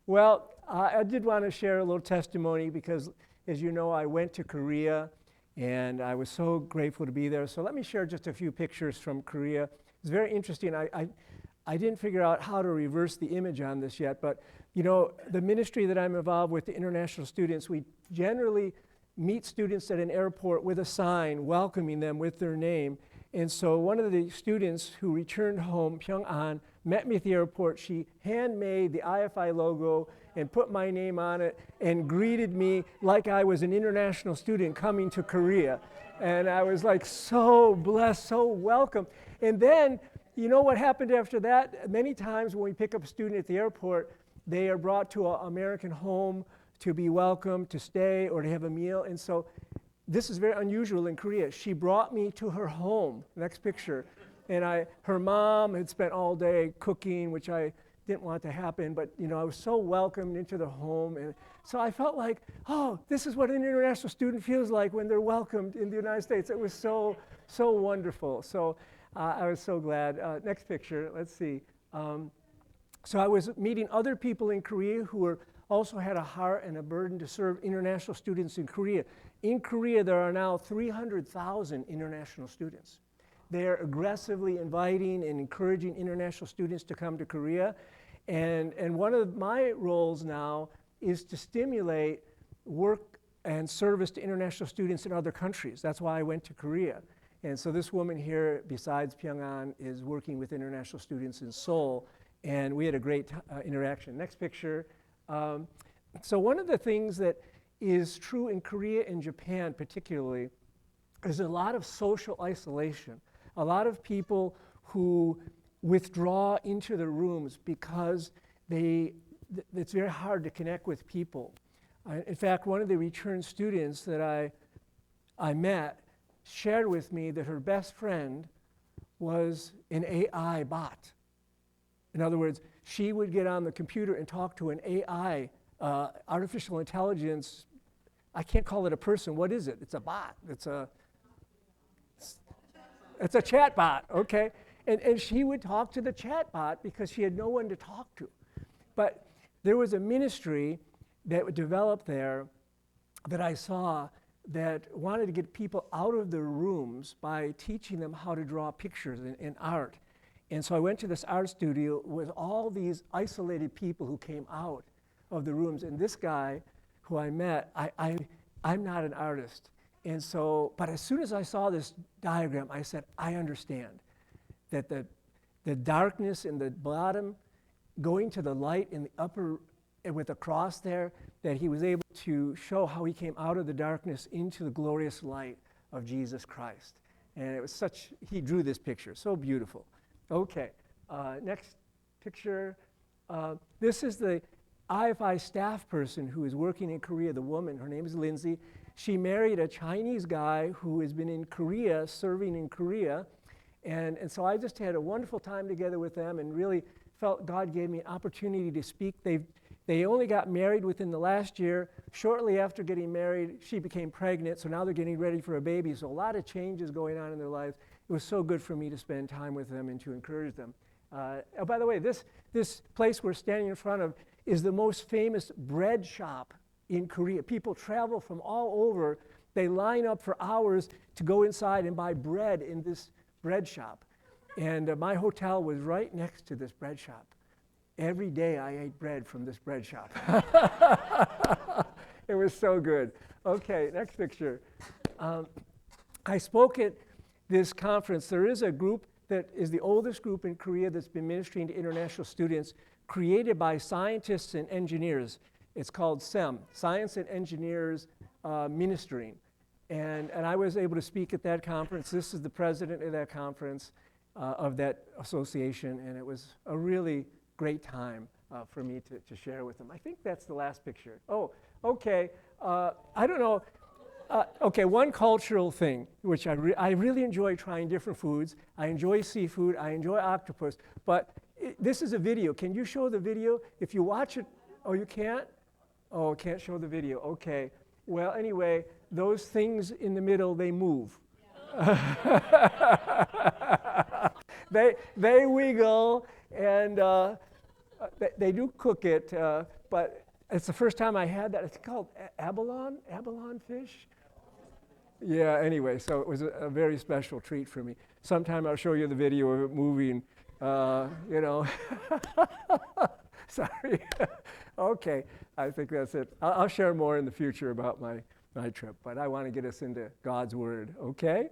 Well, I did want to share a little testimony because, as you know, I went to Korea and I was so grateful to be there. So let me share just a few pictures from Korea. It's very interesting. I didn't figure out how to reverse the image on this yet, but you know, the ministry that I'm involved with, the international students, we generally meet students at an airport with a sign welcoming them with their name. And so one of the students who returned home, Pyongan, met me at the airport. She handmade the IFI logo and put my name on it and greeted me like I was an international student coming to Korea. And I was like so blessed, so welcome. And then, you know what happened after that? Many times when we pick up a student at the airport, they are brought to an American home to be welcomed, to stay, or to have a meal. And so this is very unusual in Korea. She brought me to her home, next picture. And her mom had spent all day cooking, which I didn't want to happen, but you know, I was so welcomed into the home. And so I felt like, oh, this is what an international student feels like when they're welcomed in the United States. It was so wonderful. So I was so glad. Next picture, let's see. So I was meeting other people in Korea who also had a heart and a burden to serve international students in Korea. In Korea, there are now 300,000 international students. They're aggressively inviting and encouraging international students to come to Korea. And one of my roles now is to stimulate work and service to international students in other countries. That's why I went to Korea. And so this woman here, besides Pyongan, is working with international students in Seoul. And we had a great interaction. Next picture. So one of the things that is true in Korea and Japan particularly is a lot of social isolation. A lot of people who withdraw into the rooms because it's very hard to connect with people. In fact, one of the return students that I met shared with me that her best friend was an AI bot. In other words, she would get on the computer and talk to an AI, artificial intelligence. I can't call it a person. What is it? It's a bot. It's a chat bot, okay? And she would talk to the chat bot because she had no one to talk to. But there was a ministry that developed there that I saw that wanted to get people out of their rooms by teaching them how to draw pictures and art. And so I went to this art studio with all these isolated people who came out of the rooms. And this guy who I met, I'm not an artist. And so, but as soon as I saw this diagram, I said, I understand that the darkness in the bottom going to the light in the upper, with the cross there, that he was able to show how he came out of the darkness into the glorious light of Jesus Christ. And it was he drew this picture, so beautiful. Okay, next picture. This is the IFI staff person who is working in Korea, the woman. Her name is Lindsay. She married a Chinese guy who has been in Korea, serving in Korea. And so I just had a wonderful time together with them and really felt God gave me an opportunity to speak. They only got married within the last year. Shortly after getting married, she became pregnant, so now they're getting ready for a baby. So a lot of changes going on in their lives. It was so good for me to spend time with them and to encourage them. Oh, by the way, this place we're standing in front of is the most famous bread shop in Korea. People travel from all over. They line up for hours to go inside and buy bread in this bread shop. And my hotel was right next to this bread shop. Every day I ate bread from this bread shop. It was so good. Okay, next picture. I spoke at this conference. There is a group that is the oldest group in Korea that's been ministering to international students, created by scientists and engineers. It's called SEM, Science and Engineers Ministering. And I was able to speak at that conference. This is the president of that conference, of that association, and it was a really great time for me to share with them. I think that's the last picture. Oh, okay. I don't know. Okay, one cultural thing, which I really enjoy trying different foods. I enjoy seafood. I enjoy octopus. But this is a video. Can you show the video? If you watch it, oh, you can't? Oh, can't show the video. Okay. Well, anyway, those things in the middle, they move. They wiggle, and They do cook it, but it's the first time I had that. It's called abalone fish. Yeah, anyway, so it was a very special treat for me. Sometime I'll show you the video of it moving, you know. Sorry. Okay, I think that's it. I'll share more in the future about my trip, but I want to get us into God's Word, okay?